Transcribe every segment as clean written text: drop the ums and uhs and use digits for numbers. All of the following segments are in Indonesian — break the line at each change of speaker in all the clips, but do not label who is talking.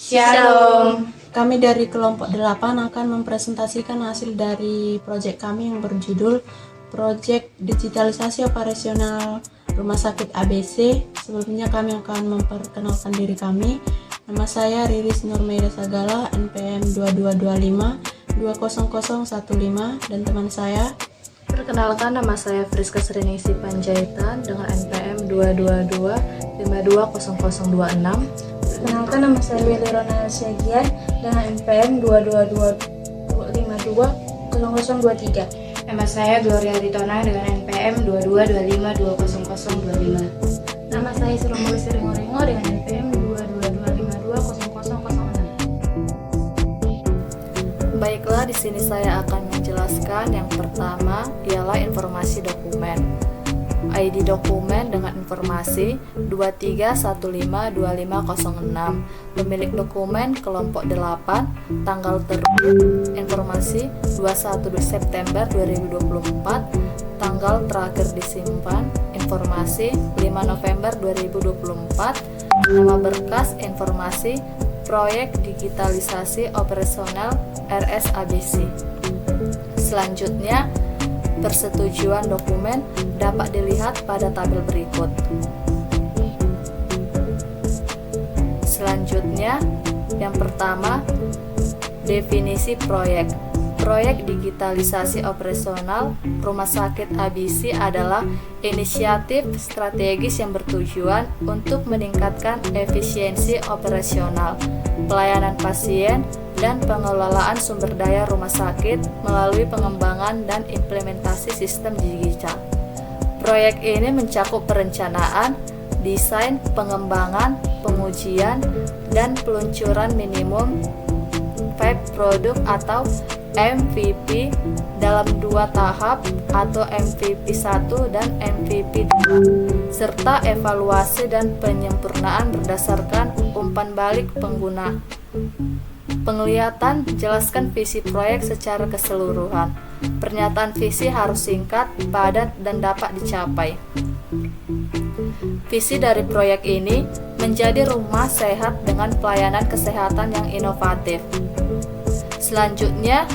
Shalom.
Kami dari kelompok 8 akan mempresentasikan hasil dari proyek kami yang berjudul Proyek Digitalisasi Operasional Rumah Sakit ABC. Sebelumnya kami akan memperkenalkan diri kami. Nama saya Riris Nurmeida Sagala, NPM 2225 20015, dan teman saya.
Perkenalkan, nama saya Friska Sriningsi Panjaitan dengan NPM 222 520026.
Perkenalkan, nama saya Willy Ronald Syagian dengan NPM 22252
Nama saya Gloria Ritona dengan NPM 2225200025.
Nama saya Suromuli Siringo dengan NPM 222520006.
Baiklah, di sini saya akan menjelaskan yang pertama ialah informasi dokumen. ID dokumen dengan informasi 23152506. Pemilik dokumen kelompok 8, tanggal terbit informasi 21 September 2024, tanggal terakhir disimpan informasi 5 November 2024, nama berkas informasi Proyek Digitalisasi Operasional RSABC. Selanjutnya, persetujuan dokumen dapat dilihat pada tabel berikut. Selanjutnya, yang pertama, definisi proyek. Proyek digitalisasi operasional Rumah Sakit ABC adalah inisiatif strategis yang bertujuan untuk meningkatkan efisiensi operasional, pelayanan pasien, dan pengelolaan sumber daya rumah sakit melalui pengembangan dan implementasi sistem digital. Proyek ini mencakup perencanaan, desain, pengembangan, pengujian, dan peluncuran minimum viable product atau MVP dalam 2 tahap atau MVP 1 dan MVP 2, serta evaluasi dan penyempurnaan berdasarkan umpan balik pengguna. Penglihatan, jelaskan visi proyek secara keseluruhan. Pernyataan visi harus singkat, padat, dan dapat dicapai. Visi dari proyek ini menjadi rumah sehat dengan pelayanan kesehatan yang inovatif. Selanjutnya,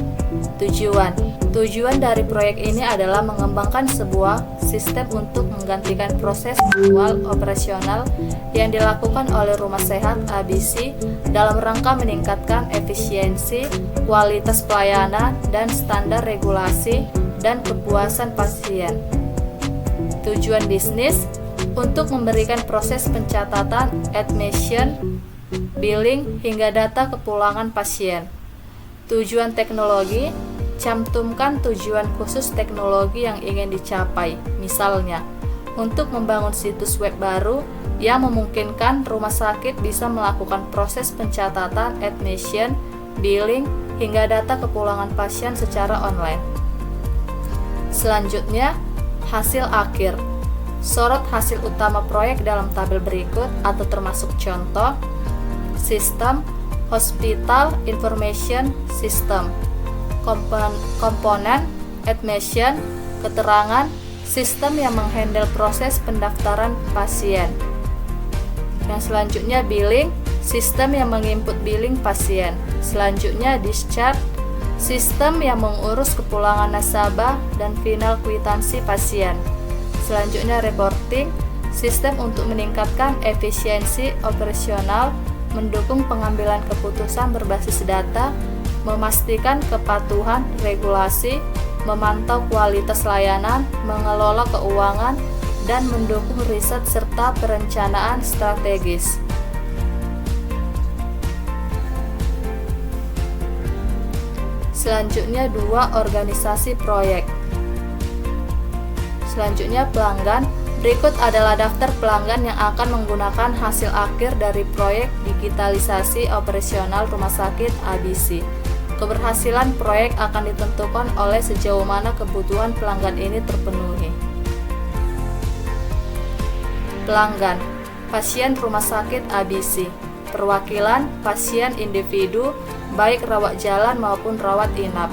tujuan. Tujuan dari proyek ini adalah mengembangkan sebuah sistem untuk menggantikan proses manual operasional yang dilakukan oleh Rumah Sehat ABC dalam rangka meningkatkan efisiensi, kualitas pelayanan, dan standar regulasi dan kepuasan pasien. Tujuan bisnis untuk memberikan proses pencatatan, admission, billing, hingga data kepulangan pasien. Tujuan teknologi, cantumkan tujuan khusus teknologi yang ingin dicapai, misalnya untuk membangun situs web baru yang memungkinkan rumah sakit bisa melakukan proses pencatatan, admission, billing, hingga data kepulangan pasien secara online. Selanjutnya, hasil akhir. Sorot hasil utama proyek dalam tabel berikut atau termasuk contoh: sistem Hospital Information System, komponen admission, keterangan, sistem yang menghandle proses pendaftaran pasien. Yang selanjutnya billing, sistem yang menginput billing pasien. Selanjutnya discharge, sistem yang mengurus kepulangan nasabah dan final kwitansi pasien. Selanjutnya reporting, sistem untuk meningkatkan efisiensi operasional, mendukung pengambilan keputusan berbasis data, memastikan kepatuhan regulasi, memantau kualitas layanan, mengelola keuangan, dan mendukung riset serta perencanaan strategis. Selanjutnya 2 organisasi proyek. Selanjutnya pelanggan. Berikut adalah daftar pelanggan yang akan menggunakan hasil akhir dari proyek digitalisasi operasional Rumah Sakit ABC. Keberhasilan proyek akan ditentukan oleh sejauh mana kebutuhan pelanggan ini terpenuhi. Pelanggan, pasien Rumah Sakit ABC, perwakilan pasien individu, baik rawat jalan maupun rawat inap.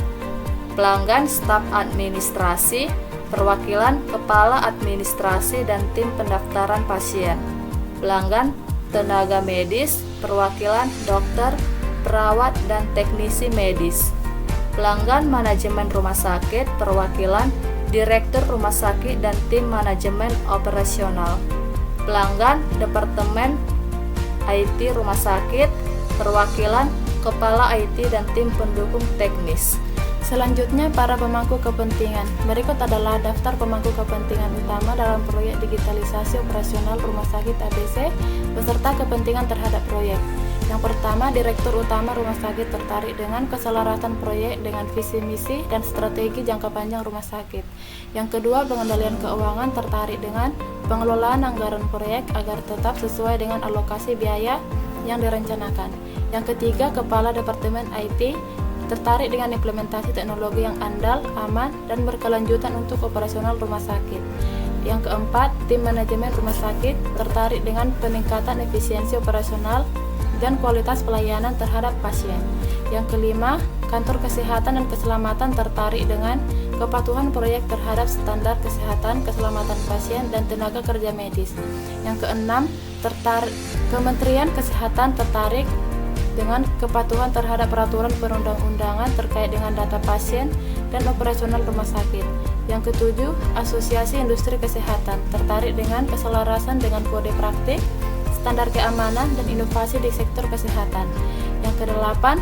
Pelanggan, staf administrasi, perwakilan kepala administrasi dan tim pendaftaran pasien. Pelanggan, tenaga medis, perwakilan dokter, perawat, dan teknisi medis. Pelanggan manajemen rumah sakit, perwakilan direktur rumah sakit dan tim manajemen operasional. Pelanggan departemen IT rumah sakit, perwakilan kepala IT dan tim pendukung teknis.
Selanjutnya, para pemangku kepentingan. Berikut adalah daftar pemangku kepentingan utama dalam proyek digitalisasi operasional Rumah Sakit ABC beserta kepentingan terhadap proyek. Yang pertama, Direktur Utama Rumah Sakit tertarik dengan keselarasan proyek dengan visi misi dan strategi jangka panjang rumah sakit. Yang kedua, Pengendalian Keuangan tertarik dengan pengelolaan anggaran proyek agar tetap sesuai dengan alokasi biaya yang direncanakan. Yang ketiga, Kepala Departemen IT tertarik dengan implementasi teknologi yang andal, aman, dan berkelanjutan untuk operasional rumah sakit. Yang keempat, tim manajemen rumah sakit tertarik dengan peningkatan efisiensi operasional dan kualitas pelayanan terhadap pasien. Yang kelima, kantor kesehatan dan keselamatan tertarik dengan kepatuhan proyek terhadap standar kesehatan, keselamatan pasien, dan tenaga kerja medis. Yang keenam, Kementerian Kesehatan tertarik dengan kepatuhan terhadap peraturan perundang-undangan terkait dengan data pasien dan operasional rumah sakit. Yang ketujuh, Asosiasi Industri Kesehatan tertarik dengan keselarasan dengan kode praktik, standar keamanan, dan inovasi di sektor kesehatan. Yang kedelapan,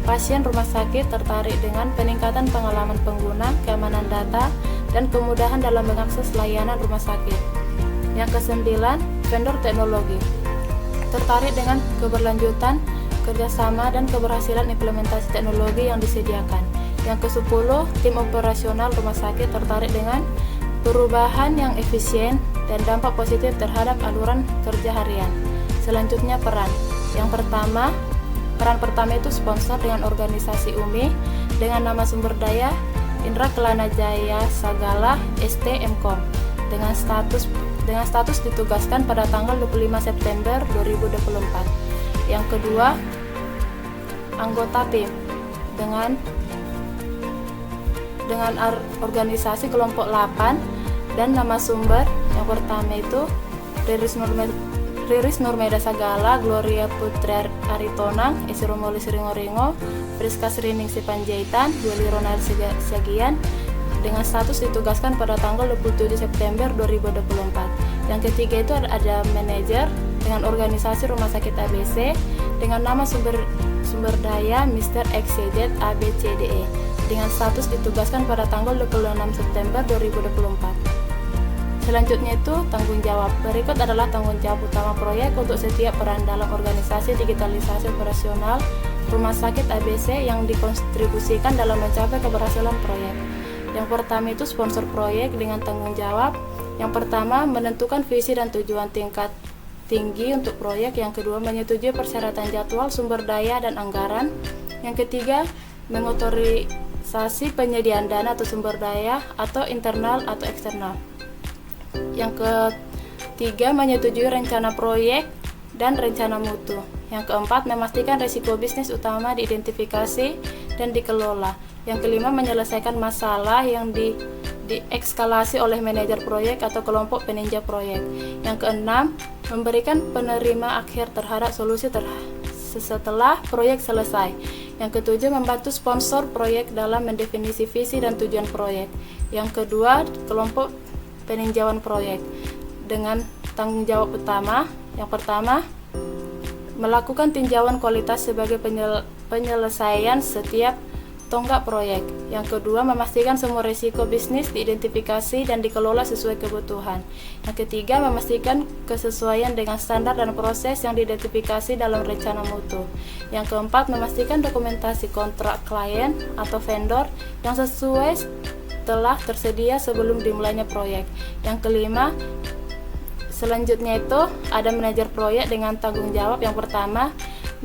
pasien rumah sakit tertarik dengan peningkatan pengalaman pengguna, keamanan data, dan kemudahan dalam mengakses layanan rumah sakit. Yang kesembilan, vendor teknologi tertarik dengan keberlanjutan kerjasama dan keberhasilan implementasi teknologi yang disediakan. Yang ke-10, tim operasional rumah sakit tertarik dengan perubahan yang efisien dan dampak positif terhadap aluran kerja harian. Selanjutnya, peran. Peran pertama itu sponsor dengan organisasi UMI dengan nama sumber daya Indra Kelana Jaya Sagala ST Mkom dengan status ditugaskan pada tanggal 25 September 2024. Yang kedua, anggota tim dengan organisasi kelompok 8 dan nama sumber. Yang pertama itu Riris Nurmeda Sagala, Gloria Putri Aritonang, Esi Romoli Siringoringo, Friska Sriningsi Panjaitan, Willy Ronald Siagian dengan status ditugaskan pada tanggal 27 September 2024. Yang ketiga itu ada manajer dengan organisasi Rumah Sakit ABC dengan nama sumber daya Mr. XYZ ABCDE dengan status ditugaskan pada tanggal 26 September 2024. Selanjutnya itu tanggung jawab. Berikut adalah tanggung jawab utama proyek untuk setiap peran dalam organisasi digitalisasi operasional Rumah Sakit ABC yang dikontribusikan dalam mencapai keberhasilan proyek. Yang pertama itu sponsor proyek dengan tanggung jawab. Yang pertama, menentukan visi dan tujuan tingkat tinggi untuk proyek. Yang kedua, menyetujui persyaratan jadwal, sumber daya, dan anggaran. Yang ketiga, mengotorisasi penyediaan dana atau sumber daya atau internal atau eksternal. Yang ketiga, menyetujui rencana proyek dan rencana mutu. Yang keempat, memastikan risiko bisnis utama diidentifikasi dan dikelola. Yang kelima, menyelesaikan masalah yang dieskalasi oleh manajer proyek atau kelompok peninjau proyek. Yang keenam, memberikan penerima akhir terhadap solusi setelah proyek selesai. Yang ketujuh, membantu sponsor proyek dalam mendefinisi visi dan tujuan proyek. Yang kedua, kelompok peninjauan proyek dengan tanggung jawab utama. Yang pertama, melakukan tinjauan kualitas sebagai penyelesaian setiap tonggak proyek. Yang kedua, memastikan semua risiko bisnis diidentifikasi dan dikelola sesuai kebutuhan. Yang ketiga, memastikan kesesuaian dengan standar dan proses yang diidentifikasi dalam rencana mutu. Yang keempat, memastikan dokumentasi kontrak klien atau vendor yang sesuai telah tersedia sebelum dimulainya proyek. Yang kelima, selanjutnya itu ada manajer proyek dengan tanggung jawab. Yang pertama,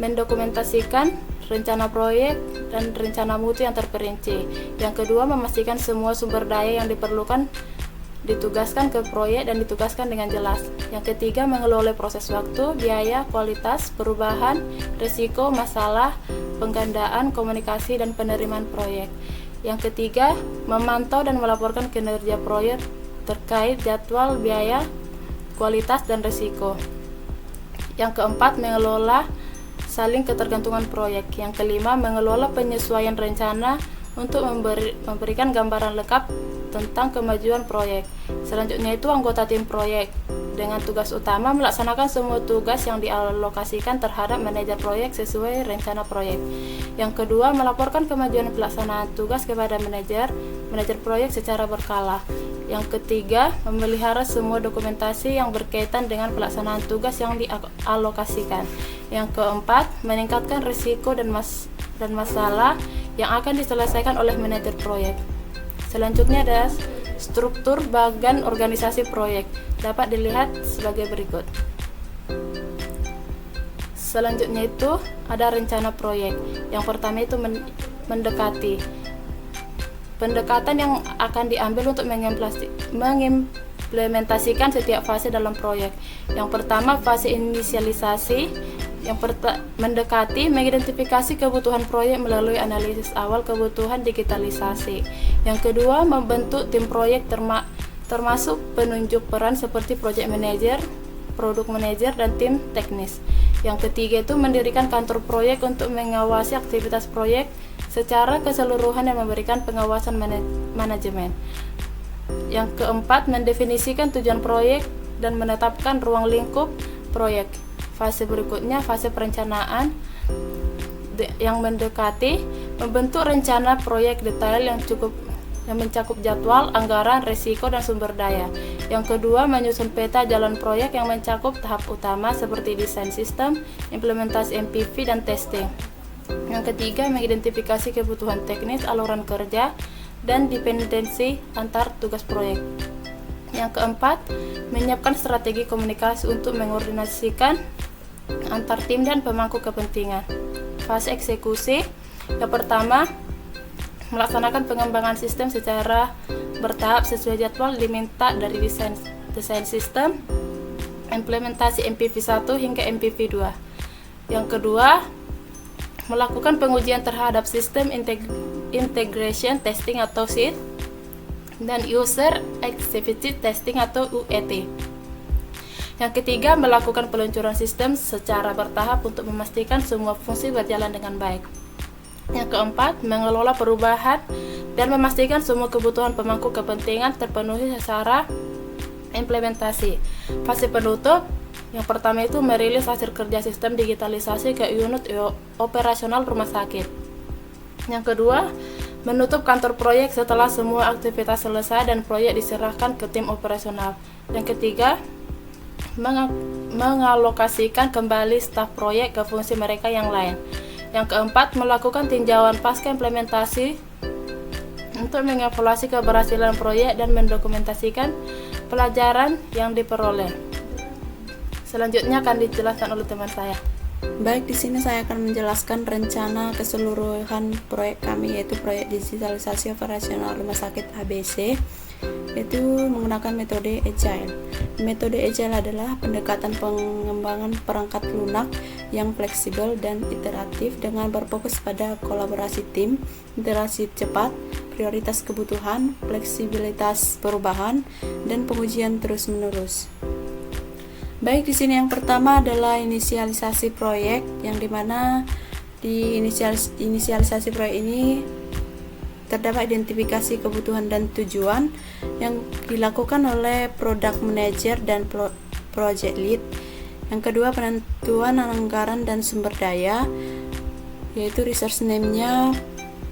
mendokumentasikan rencana proyek dan rencana mutu yang terperinci. Yang kedua, memastikan semua sumber daya yang diperlukan ditugaskan ke proyek dan ditugaskan dengan jelas. Yang ketiga, mengelola proses waktu, biaya, kualitas, perubahan, risiko, masalah, penggandaan, komunikasi, dan penerimaan proyek. Yang ketiga, memantau dan melaporkan kinerja proyek terkait jadwal, biaya, kualitas, dan risiko. Yang keempat, mengelola saling ketergantungan proyek. Yang kelima, mengelola penyesuaian rencana untuk memberikan gambaran lengkap tentang kemajuan proyek. Selanjutnya itu anggota tim proyek dengan tugas utama melaksanakan semua tugas yang dialokasikan terhadap manajer proyek sesuai rencana proyek. Yang kedua, melaporkan kemajuan pelaksanaan tugas kepada manajer proyek secara berkala. Yang ketiga, memelihara semua dokumentasi yang berkaitan dengan pelaksanaan tugas yang dialokasikan. Yang keempat, meningkatkan risiko dan masalah yang akan diselesaikan oleh manajer proyek. Selanjutnya ada struktur bagan organisasi proyek, dapat dilihat sebagai berikut. Selanjutnya itu ada rencana proyek. Yang pertama itu mendekati. Pendekatan yang akan diambil untuk mengimplementasikan setiap fase dalam proyek. Yang pertama, fase inisialisasi. Mendekati, mengidentifikasi kebutuhan proyek melalui analisis awal kebutuhan digitalisasi. Yang kedua, membentuk tim proyek termasuk penunjuk peran seperti project manager, product manager, dan tim teknis. Yang ketiga itu mendirikan kantor proyek untuk mengawasi aktivitas proyek secara keseluruhan dan memberikan pengawasan manajemen. Yang keempat, mendefinisikan tujuan proyek dan menetapkan ruang lingkup proyek. Fase berikutnya, fase perencanaan yang mendekati, membentuk rencana proyek detail yang mencakup jadwal, anggaran, risiko, dan sumber daya. Yang kedua, menyusun peta jalan proyek yang mencakup tahap utama seperti desain sistem, implementasi MPV, dan testing. Yang ketiga, mengidentifikasi kebutuhan teknis, aluran kerja, dan dependensi antar tugas proyek. Yang keempat, menyiapkan strategi komunikasi untuk mengkoordinasikan antar tim dan pemangku kepentingan. Fase eksekusi, yang pertama, melaksanakan pengembangan sistem secara bertahap sesuai jadwal diminta dari desain sistem, implementasi MPV 1 hingga MPV 2. Yang kedua, melakukan pengujian terhadap sistem integration testing atau SIT dan user activity testing atau UAT. Yang ketiga, melakukan peluncuran sistem secara bertahap untuk memastikan semua fungsi berjalan dengan baik. Yang keempat, mengelola perubahan dan memastikan semua kebutuhan pemangku kepentingan terpenuhi secara implementasi. Fase penutup, yang pertama itu merilis hasil kerja sistem digitalisasi ke unit operasional rumah sakit. Yang kedua, menutup kantor proyek setelah semua aktivitas selesai dan proyek diserahkan ke tim operasional. Yang ketiga, mengalokasikan kembali staf proyek ke fungsi mereka yang lain. Yang keempat, melakukan tinjauan pasca implementasi untuk mengevaluasi keberhasilan proyek dan mendokumentasikan pelajaran yang diperoleh. Selanjutnya akan dijelaskan oleh teman saya.
Baik, di sini saya akan menjelaskan rencana keseluruhan proyek kami, yaitu proyek digitalisasi operasional Rumah Sakit ABC, yaitu menggunakan metode Agile. Metode Agile adalah pendekatan pengembangan perangkat lunak yang fleksibel dan iteratif dengan berfokus pada kolaborasi tim, interaksi cepat, prioritas kebutuhan, fleksibilitas perubahan, dan pengujian terus-menerus. Baik, di sini yang pertama adalah inisialisasi proyek, yang dimana di inisialisasi proyek ini terdapat identifikasi kebutuhan dan tujuan yang dilakukan oleh product manager dan project lead. Yang kedua, penentuan anggaran dan sumber daya, yaitu resource name-nya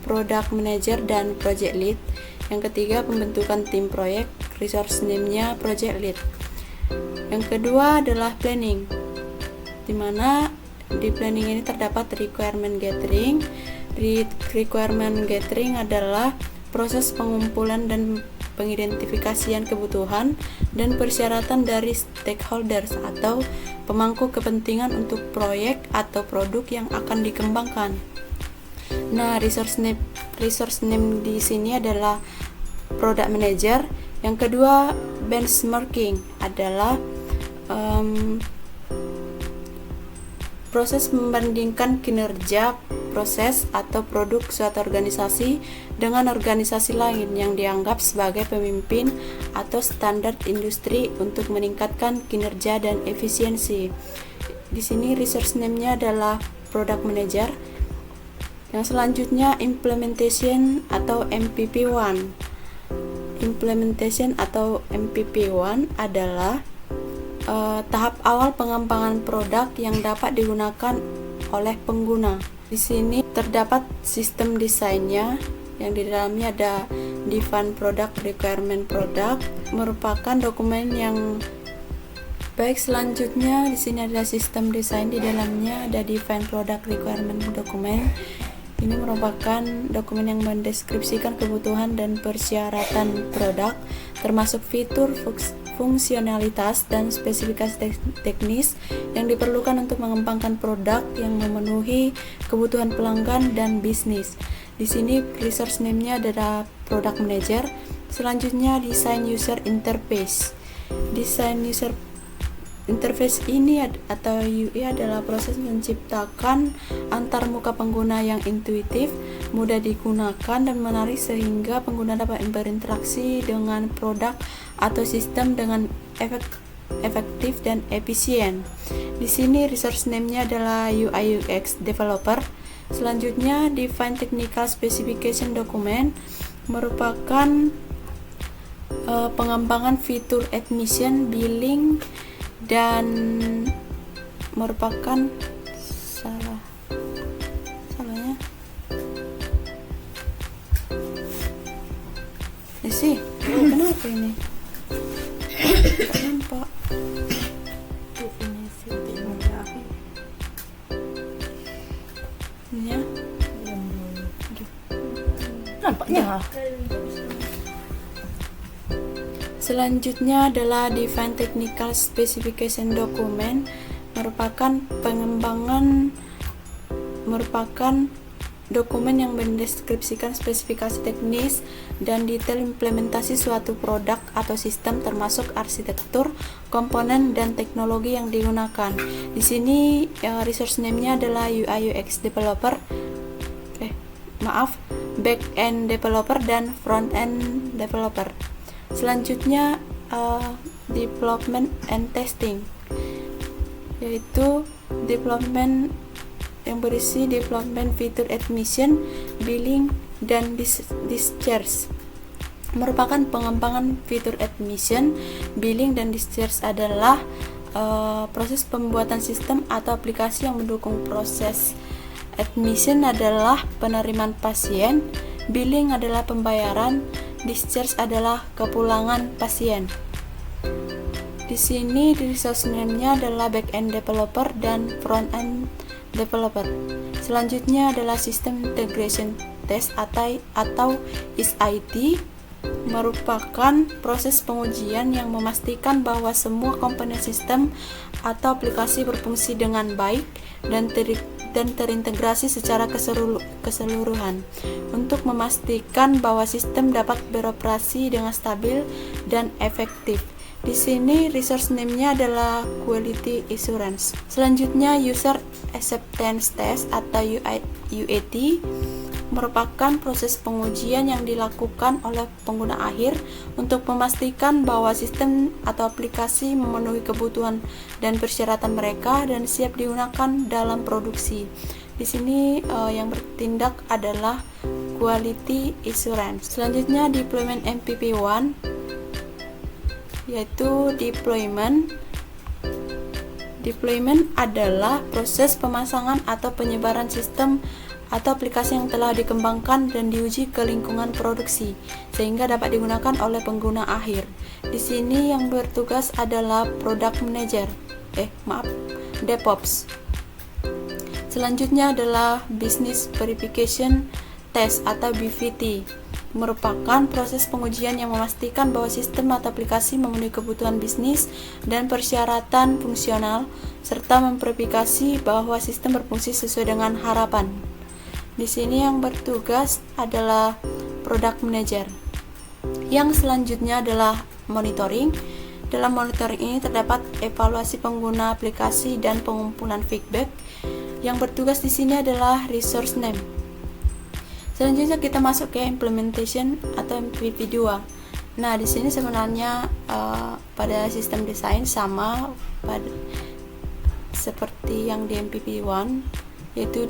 product manager dan project lead. Yang ketiga, pembentukan tim proyek, resource name-nya project lead. Yang kedua adalah planning, di mana di planning ini terdapat requirement gathering. Requirement gathering adalah proses pengumpulan dan pengidentifikasian kebutuhan dan persyaratan dari stakeholders atau pemangku kepentingan untuk proyek atau produk yang akan dikembangkan. Nah, resource name di sini adalah product manager. Yang kedua, benchmarking adalah proses membandingkan kinerja proses atau produk suatu organisasi dengan organisasi lain yang dianggap sebagai pemimpin atau standar industri untuk meningkatkan kinerja dan efisiensi. Di sini resource name-nya adalah product manager. Yang selanjutnya implementation atau MPP1. Implementation atau MPP1 adalah tahap awal pengembangan produk yang dapat digunakan oleh pengguna. Di sini terdapat sistem desainnya yang di dalamnya ada Define Product Requirement Product, merupakan dokumen yang baik. Selanjutnya di sini ada sistem desain, di dalamnya ada Define Product Requirement Document. Ini merupakan dokumen yang mendeskripsikan kebutuhan dan persyaratan produk, termasuk fitur, fungsionalitas, dan spesifikasi teknis yang diperlukan untuk mengembangkan produk yang memenuhi kebutuhan pelanggan dan bisnis. Di sini resource name-nya adalah product manager. Selanjutnya design user interface. Design user interface ini atau UI adalah proses menciptakan antar muka pengguna yang intuitif, mudah digunakan dan menarik sehingga pengguna dapat berinteraksi dengan produk atau sistem dengan efektif dan efisien. Di sini resource name-nya adalah UI UX developer. Selanjutnya define technical specification document, merupakan pengembangan fitur admission, billing, dan merupakan salahnya sih kenapa ini nampak
Definisi teknologi
ya
Nampaknya.
Selanjutnya adalah Define Technical Specification Document, merupakan dokumen yang mendeskripsikan spesifikasi teknis dan detail implementasi suatu produk atau sistem, termasuk arsitektur, komponen, dan teknologi yang digunakan. Di sini resource name-nya adalah UI UX developer, back-end developer dan front-end developer. Selanjutnya development and testing, yaitu development yang berisi development fitur admission, billing, dan discharge. Merupakan pengembangan fitur admission, billing, dan discharge adalah proses pembuatan sistem atau aplikasi yang mendukung proses. Admission adalah penerimaan pasien, billing adalah pembayaran, discharge adalah kepulangan pasien. Di sini resource name-nya adalah back-end developer dan front-end developer. Selanjutnya adalah System Integration Test atau SIT, merupakan proses pengujian yang memastikan bahwa semua komponen sistem atau aplikasi berfungsi dengan baik dan terintegrasi secara keseluruhan untuk memastikan bahwa sistem dapat beroperasi dengan stabil dan efektif. Di sini resource name-nya adalah Quality Assurance. Selanjutnya User Acceptance Test atau UAT, merupakan proses pengujian yang dilakukan oleh pengguna akhir untuk memastikan bahwa sistem atau aplikasi memenuhi kebutuhan dan persyaratan mereka dan siap digunakan dalam produksi. Di sini yang bertindak adalah Quality Assurance. Selanjutnya deployment MPP1, yaitu deployment adalah proses pemasangan atau penyebaran sistem atau aplikasi yang telah dikembangkan dan diuji ke lingkungan produksi sehingga dapat digunakan oleh pengguna akhir. Di sini yang bertugas adalah product manager, DevOps. Selanjutnya adalah business verification test atau BVT, merupakan proses pengujian yang memastikan bahwa sistem atau aplikasi memenuhi kebutuhan bisnis dan persyaratan fungsional serta memverifikasi bahwa sistem berfungsi sesuai dengan harapan. Di sini yang bertugas adalah product manager. Yang selanjutnya adalah monitoring. Dalam monitoring ini terdapat evaluasi pengguna aplikasi dan pengumpulan feedback. Yang bertugas di sini adalah resource name. Selanjutnya kita masuk ke implementation atau MPP2. Nah, di sini sebenarnya pada sistem desain sama seperti yang di MPP1, yaitu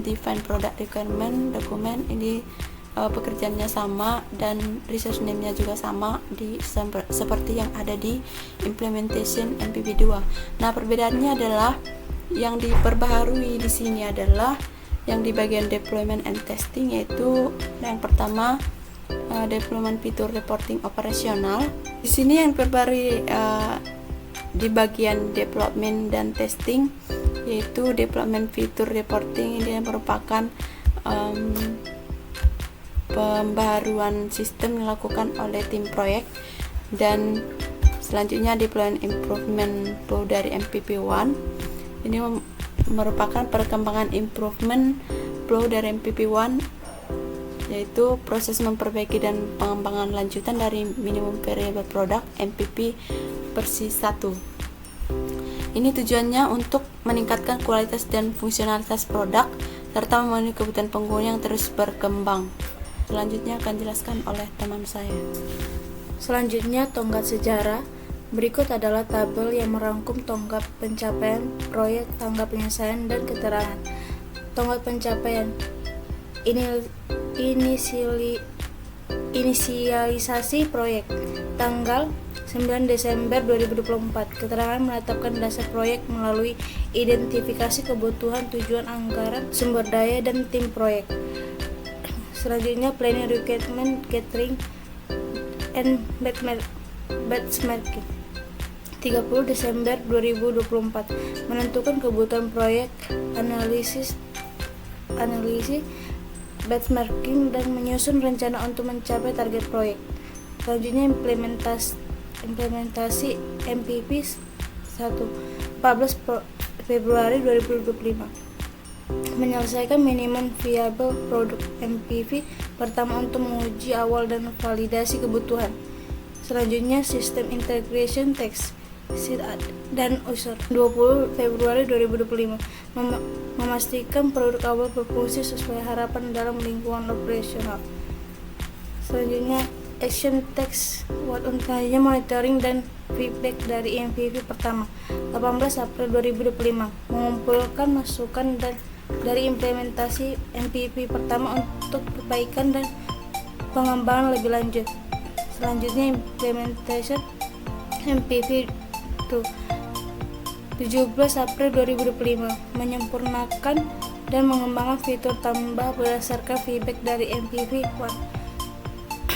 Define Product Requirement Document. Ini pekerjaannya sama dan resource name-nya juga sama seperti yang ada di Implementation MPP2. Nah, perbedaannya adalah yang diperbaharui di sini adalah yang di bagian deployment and testing, yaitu yang pertama deployment fitur reporting operasional. Di sini yang terbaru di bagian development dan testing, yaitu development fitur reporting. Ini merupakan pembaharuan sistem dilakukan oleh tim proyek. Dan selanjutnya deployment improvement flow dari MPP1. Ini merupakan perkembangan improvement flow dari MPP1, yaitu proses memperbaiki dan pengembangan lanjutan dari minimum viable product MPP versi 1. Ini tujuannya untuk meningkatkan kualitas dan fungsionalitas produk serta memenuhi kebutuhan pengguna yang terus berkembang. Selanjutnya akan dijelaskan oleh teman saya.
Selanjutnya, tonggak sejarah. Berikut adalah tabel yang merangkum tonggak pencapaian proyek, tanggal penyelesaian, dan keterangan. Tonggak pencapaian. Inisialisasi proyek. Tanggal 9 Desember 2024. Keterangan menetapkan dasar proyek melalui identifikasi kebutuhan, tujuan, anggaran, sumber daya, dan tim proyek. Selanjutnya, planning, requirement, catering, and benchmarking. 30 Desember 2024. Menentukan kebutuhan proyek, analisis, benchmarking, dan menyusun rencana untuk mencapai target proyek. Selanjutnya, implementasi MPP 1. 14 Februari 2025. Menyelesaikan minimum viable product MPV pertama untuk menguji awal dan validasi kebutuhan. Selanjutnya, sistem integration test dan user. 20 Februari 2025. Memastikan produk awal berfungsi sesuai harapan dalam lingkungan operasional. Selanjutnya, action text selanjutnya monitoring dan feedback dari MPV pertama. 18 April 2025. Mengumpulkan masukan dari implementasi MPP pertama untuk perbaikan dan pengembangan lebih lanjut. Selanjutnya, implementation MPP 2. 17 April 2025. Menyempurnakan dan mengembangkan fitur tambah berdasarkan feedback dari MPP 1.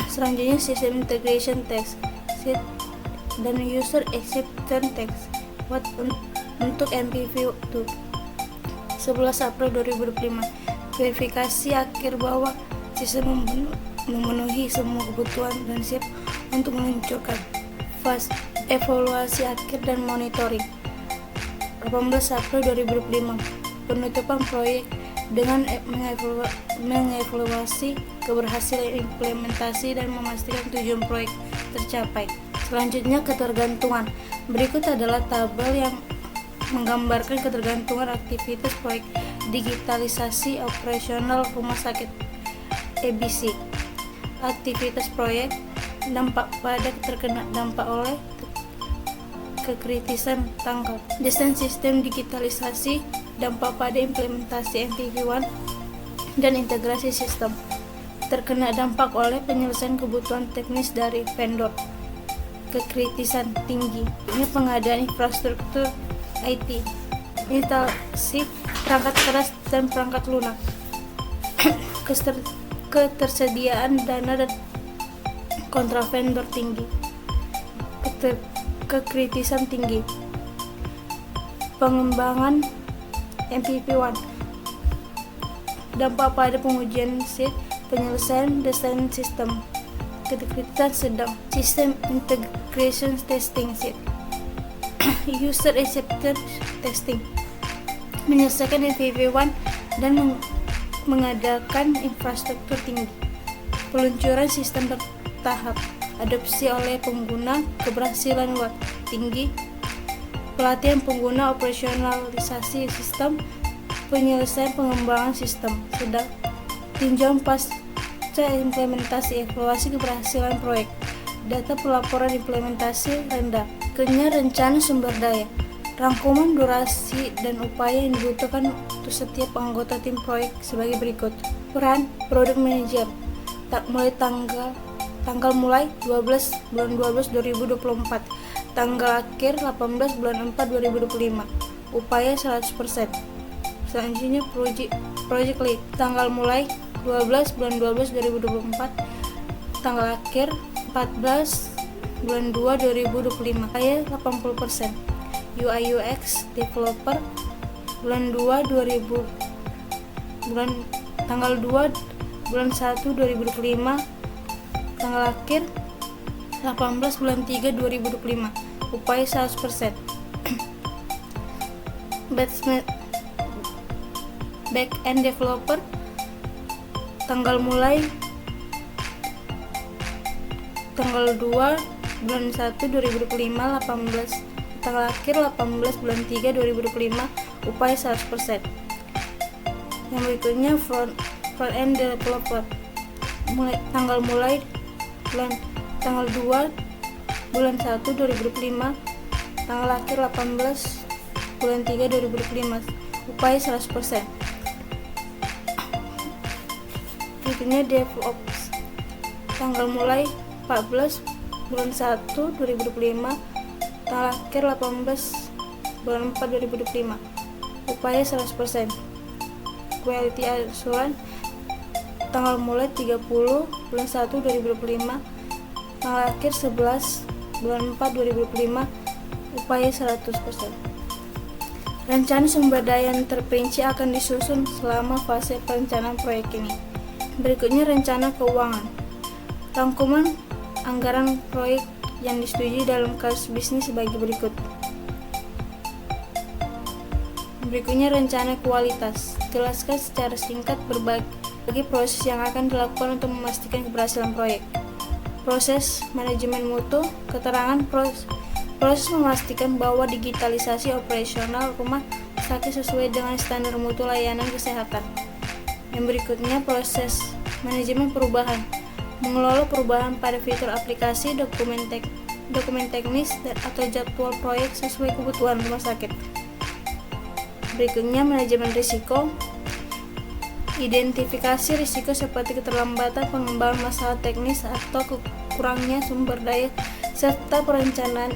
Selanjutnya, sistem integration test dan user acceptance test untuk MPP 2. 11 April 2025. Verifikasi akhir bahwa sistem memenuhi semua kebutuhan dan siap untuk meluncurkan. Fase evaluasi akhir dan monitoring. 18 April 2025. Penutupan proyek dengan mengevaluasi keberhasilan implementasi dan memastikan tujuan proyek tercapai. Selanjutnya, ketergantungan. Berikut adalah tabel yang menggambarkan ketergantungan aktivitas proyek digitalisasi operasional rumah sakit ABC. Aktivitas proyek, dampak pada terkena dampak oleh kekritisan tanggal. Desain sistem digitalisasi, dampak pada implementasi MPP1 dan integrasi sistem. Terkena dampak oleh penyelesaian kebutuhan teknis dari vendor. Kekritisan tinggi. Ini pengadaan infrastruktur IT, instalasi perangkat keras dan perangkat lunak. Ketersediaan dana dan kontrak vendor tinggi. Kekritisan tinggi. Pengembangan MPP1. Dampak pada pengujian SID, penyelesaian desain sistem. Kekritisan sedang. Sistem integration testing SID. User acceptance testing. Menyelesaikan MPP1 dan mengadakan infrastruktur tinggi. Peluncuran sistem bertahap. Adopsi oleh pengguna, keberhasilan tinggi. Pelatihan pengguna, operasionalisasi sistem, penyelesaian pengembangan sistem sedang. Tinjauan pasca implementasi, evaluasi keberhasilan proyek. Data pelaporan implementasi rendah. Rencana sumber daya. Rangkuman durasi dan upaya yang dibutuhkan untuk setiap anggota tim proyek sebagai berikut. Peran Product Manager mulai tanggal mulai 12 bulan 12 2024, tanggal akhir 18 bulan 4 2025. Upaya 100%. Selanjutnya Project Lead tanggal mulai 12 bulan 12 2024, tanggal akhir 14 bulan 2 2025. Upaya 80%. UI UX Developer tanggal 2 bulan 1 2025, tanggal akhir 18 bulan 3 2025. Upaya 100%. Back End Developer tanggal mulai tanggal 2 bulan 1 2025, tanggal akhir 18 bulan 3 2025. Upaya 100%. Yang berikutnya Front End Developer tanggal mulai tanggal 2 bulan 1 2025, tanggal akhir 18 bulan 3 2025. Upaya 100%. Berikutnya DevOps tanggal mulai 14 bulan 1 2025, tanggal akhir 18 bulan 4 2025. Upaya 100%. Quality Assurance tanggal mulai 30 bulan 1 2025, tanggal akhir 11 bulan 4 2025. Upaya 100%. Rencana sumber daya yang terperinci akan disusun selama fase perencanaan proyek ini. Berikutnya rencana keuangan. Rangkuman anggaran proyek yang disetujui dalam kasus bisnis sebagai berikut. Berikutnya rencana kualitas. Jelaskan secara singkat berbagai proses yang akan dilakukan untuk memastikan keberhasilan proyek. Proses manajemen mutu, keterangan proses memastikan bahwa digitalisasi operasional rumah sakit sesuai dengan standar mutu layanan kesehatan. Yang berikutnya proses manajemen perubahan, mengelola perubahan pada fitur aplikasi, dokumen teknis atau jadwal proyek sesuai kebutuhan rumah sakit. Berikutnya manajemen risiko, identifikasi risiko seperti keterlambatan pengembangan masalah teknis atau kurangnya sumber daya serta perencanaan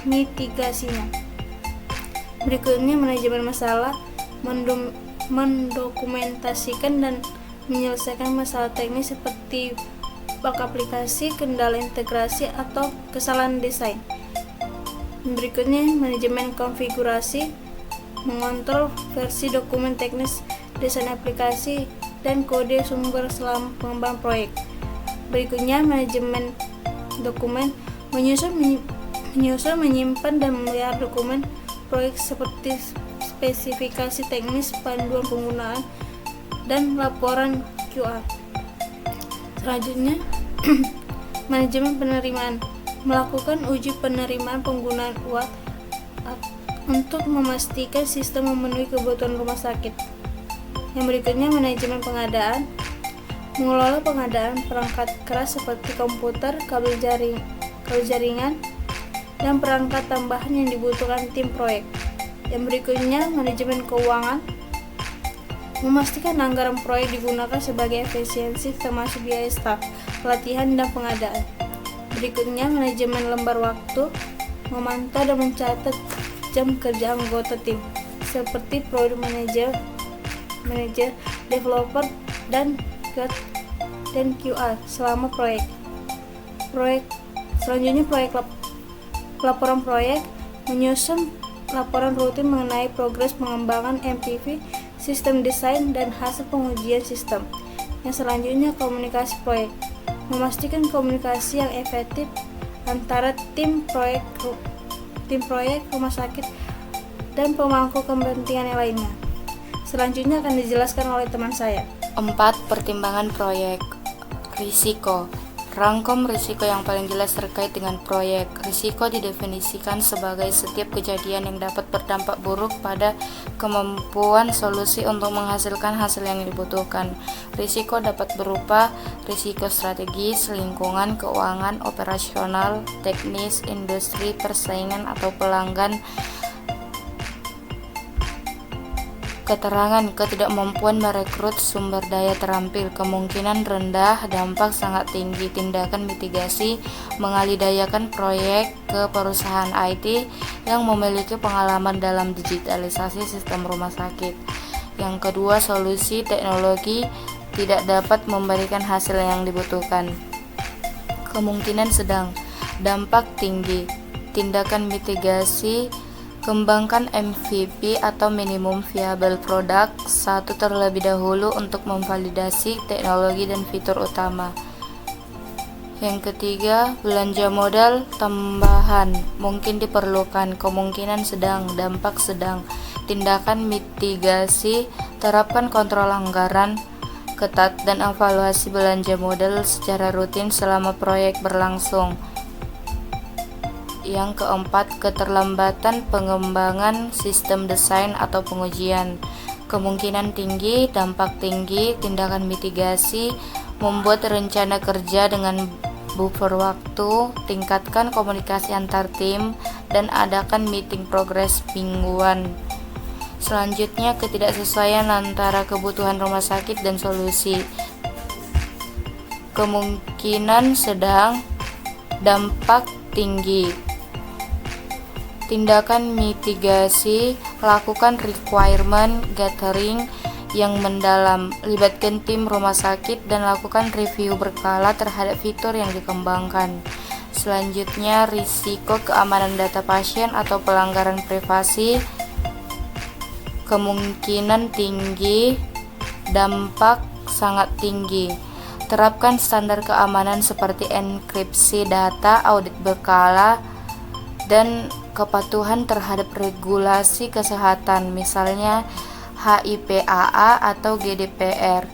mitigasinya. Berikutnya manajemen masalah, mendokumentasikan dan menyelesaikan masalah teknis seperti bug aplikasi, kendala integrasi, atau kesalahan desain. Berikutnya manajemen konfigurasi, mengontrol versi dokumen teknis, desain aplikasi, dan kode sumber selama pengembangan proyek. Berikutnya manajemen dokumen, menyusun, menyimpan, dan memelihara dokumen proyek seperti spesifikasi teknis, panduan penggunaan, dan laporan QA. Selanjutnya, manajemen penerimaan, melakukan uji penerimaan penggunaan uang untuk memastikan sistem memenuhi kebutuhan rumah sakit. Yang berikutnya manajemen pengadaan, mengelola pengadaan perangkat keras seperti komputer, kabel jaringan, dan perangkat tambahan yang dibutuhkan tim proyek. Yang berikutnya manajemen keuangan, memastikan anggaran proyek digunakan sebagai efisiensi termasuk biaya staf, pelatihan, dan pengadaan. Berikutnya manajemen lembar waktu, memantau dan mencatat jam kerja anggota tim seperti product manager, developer, dan QA selama proyek. Selanjutnya laporan proyek, menyusun laporan rutin mengenai progres pengembangan MVP, sistem desain, dan hasil pengujian sistem. Yang selanjutnya komunikasi proyek, memastikan komunikasi yang efektif antara tim proyek, rumah sakit, dan pemangku kepentingan yang lainnya. Selanjutnya akan dijelaskan oleh teman saya.
4. Pertimbangan proyek. Risiko. Rangkum risiko yang paling jelas terkait dengan proyek. Risiko didefinisikan sebagai setiap kejadian yang dapat berdampak buruk pada kemampuan solusi untuk menghasilkan hasil yang dibutuhkan. Risiko dapat berupa risiko strategis, lingkungan, keuangan, operasional, teknis, industri, persaingan atau pelanggan, Keterangan ketidakmampuan merekrut sumber daya terampil, kemungkinan rendah, dampak sangat tinggi. Tindakan mitigasi, mengalihdayakan proyek ke perusahaan IT yang memiliki pengalaman dalam digitalisasi sistem rumah sakit. Yang kedua, solusi teknologi tidak dapat memberikan hasil yang dibutuhkan. Kemungkinan sedang, dampak tinggi. Tindakan mitigasi, kembangkan MVP atau minimum viable product satu terlebih dahulu untuk memvalidasi teknologi dan fitur utama. Yang ketiga, belanja modal tambahan mungkin diperlukan, kemungkinan sedang, dampak sedang. Tindakan mitigasi, terapkan kontrol anggaran ketat dan evaluasi belanja modal secara rutin selama proyek berlangsung. Yang keempat, keterlambatan pengembangan sistem desain atau pengujian, kemungkinan tinggi, dampak tinggi. Tindakan mitigasi, membuat rencana kerja dengan buffer waktu, tingkatkan komunikasi antar tim, dan adakan meeting progress mingguan. Selanjutnya, ketidaksesuaian antara kebutuhan rumah sakit dan solusi, kemungkinan sedang, dampak tinggi. Tindakan mitigasi, lakukan requirement gathering yang mendalam, libatkan tim rumah sakit dan lakukan review berkala terhadap fitur yang dikembangkan. Selanjutnya, risiko keamanan data pasien atau pelanggaran privasi, kemungkinan tinggi, dampak sangat tinggi. Terapkan standar keamanan seperti enkripsi data, audit berkala, dan kepatuhan terhadap regulasi kesehatan, misalnya HIPAA atau GDPR.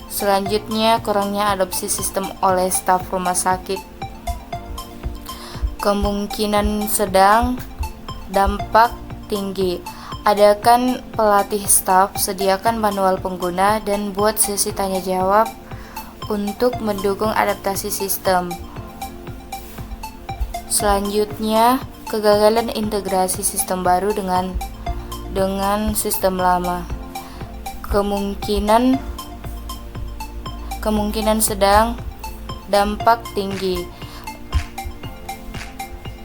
Selanjutnya, kurangnya adopsi sistem oleh staf rumah sakit, kemungkinan sedang, dampak tinggi. Adakan pelatih staf, sediakan manual pengguna, dan buat sesi tanya jawab untuk mendukung adaptasi sistem. Selanjutnya, kegagalan integrasi sistem baru dengan sistem lama, kemungkinan sedang, dampak tinggi.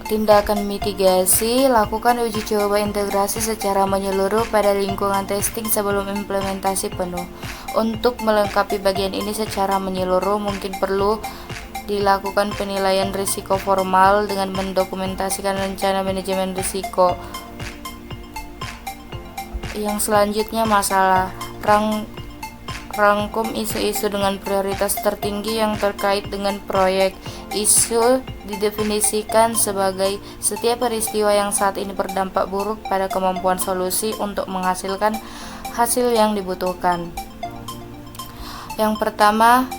Tindakan mitigasi, lakukan uji coba integrasi secara menyeluruh pada lingkungan testing sebelum implementasi penuh. Untuk melengkapi bagian ini secara menyeluruh, mungkin perlu dilakukan penilaian risiko formal dengan mendokumentasikan rencana manajemen risiko. Yang selanjutnya, masalah rangkum isu-isu dengan prioritas tertinggi yang terkait dengan proyek. Isu didefinisikan sebagai setiap peristiwa yang saat ini berdampak buruk pada kemampuan solusi untuk menghasilkan hasil yang dibutuhkan. Yang pertama,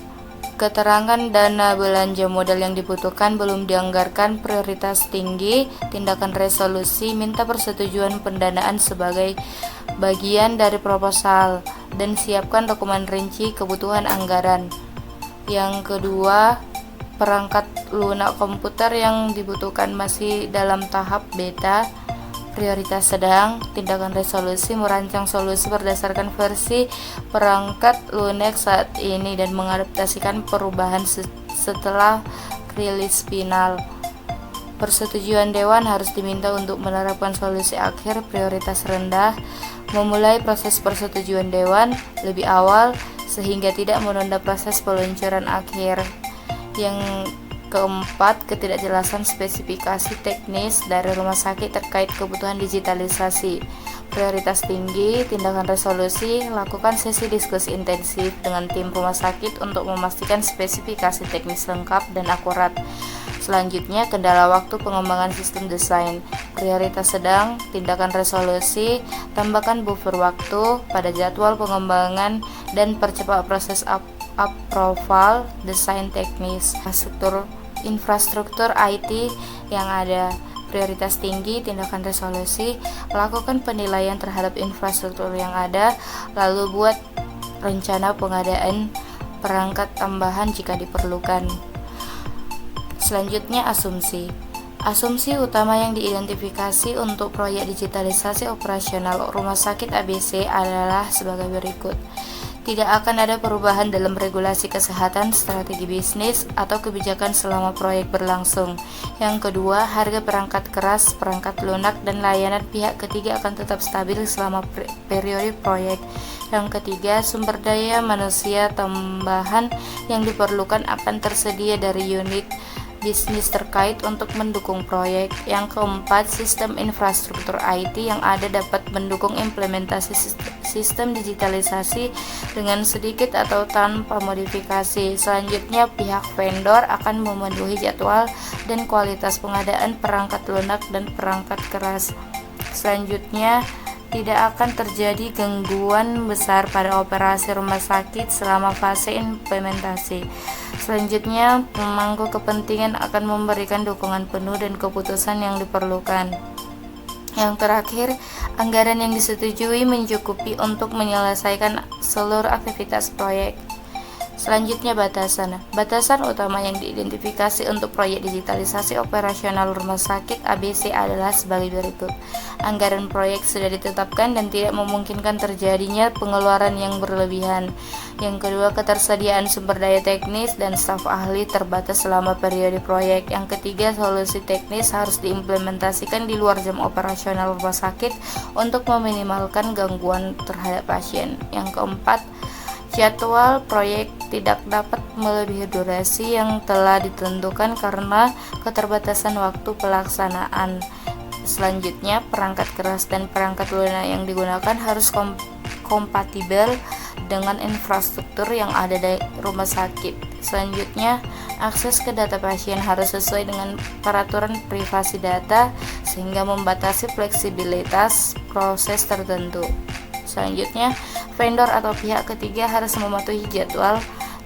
keterangan dana belanja modal yang dibutuhkan belum dianggarkan, prioritas tinggi. Tindakan resolusi, minta persetujuan pendanaan sebagai bagian dari proposal dan siapkan dokumen rinci kebutuhan anggaran. Yang kedua, perangkat lunak komputer yang dibutuhkan masih dalam tahap beta, prioritas sedang. Tindakan resolusi, merancang solusi berdasarkan versi perangkat lunak saat ini dan mengadaptasikan perubahan setelah rilis final. Persetujuan dewan harus diminta untuk menerapkan solusi akhir, prioritas rendah. Memulai proses persetujuan dewan lebih awal sehingga tidak menunda proses peluncuran akhir. Yang keempat, ketidakjelasan spesifikasi teknis dari rumah sakit terkait kebutuhan digitalisasi, prioritas tinggi. Tindakan resolusi, lakukan sesi diskusi intensif dengan tim rumah sakit untuk memastikan spesifikasi teknis lengkap dan akurat. Selanjutnya, kendala waktu pengembangan sistem desain, prioritas sedang. Tindakan resolusi, tambahkan buffer waktu pada jadwal pengembangan dan percepat proses approval desain teknis. Infrastruktur IT yang ada, prioritas tinggi. Tindakan resolusi, lakukan penilaian terhadap infrastruktur yang ada, lalu buat rencana pengadaan perangkat tambahan jika diperlukan. Selanjutnya, asumsi. Asumsi utama yang diidentifikasi untuk proyek digitalisasi operasional Rumah Sakit ABC adalah sebagai berikut. Tidak akan ada perubahan dalam regulasi kesehatan, strategi bisnis, atau kebijakan selama proyek berlangsung. Yang kedua, harga perangkat keras, perangkat lunak, dan layanan pihak ketiga akan tetap stabil selama periode proyek. Yang ketiga, sumber daya manusia tambahan yang diperlukan akan tersedia dari unit bisnis terkait untuk mendukung proyek. Yang keempat, sistem infrastruktur IT yang ada dapat mendukung implementasi sistem digitalisasi dengan sedikit atau tanpa modifikasi. Selanjutnya, pihak vendor akan memenuhi jadwal dan kualitas pengadaan perangkat lunak dan perangkat keras. Selanjutnya, tidak akan terjadi gangguan besar pada operasi rumah sakit selama fase implementasi. Selanjutnya, pemangku kepentingan akan memberikan dukungan penuh dan keputusan yang diperlukan. Yang terakhir, anggaran yang disetujui mencukupi untuk menyelesaikan seluruh aktivitas proyek. Selanjutnya, batasan. Batasan utama yang diidentifikasi untuk proyek digitalisasi operasional Rumah Sakit ABC adalah sebagai berikut. Anggaran proyek sudah ditetapkan dan tidak memungkinkan terjadinya pengeluaran yang berlebihan. Yang kedua, ketersediaan sumber daya teknis dan staf ahli terbatas selama periode proyek. Yang ketiga, solusi teknis harus diimplementasikan di luar jam operasional rumah sakit untuk meminimalkan gangguan terhadap pasien. Yang keempat, jadwal proyek tidak dapat melebihi durasi yang telah ditentukan karena keterbatasan waktu pelaksanaan. Selanjutnya, perangkat keras dan perangkat lunak yang digunakan harus kompatibel dengan infrastruktur yang ada di rumah sakit. Selanjutnya, akses ke data pasien harus sesuai dengan peraturan privasi data sehingga membatasi fleksibilitas proses tertentu. Selanjutnya, vendor atau pihak ketiga harus mematuhi jadwal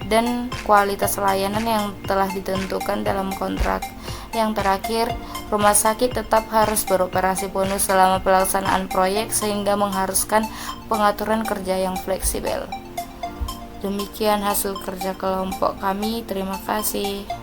dan kualitas layanan yang telah ditentukan dalam kontrak. Yang terakhir, rumah sakit tetap harus beroperasi penuh selama pelaksanaan proyek sehingga mengharuskan pengaturan kerja yang fleksibel. Demikian hasil kerja kelompok kami. Terima kasih.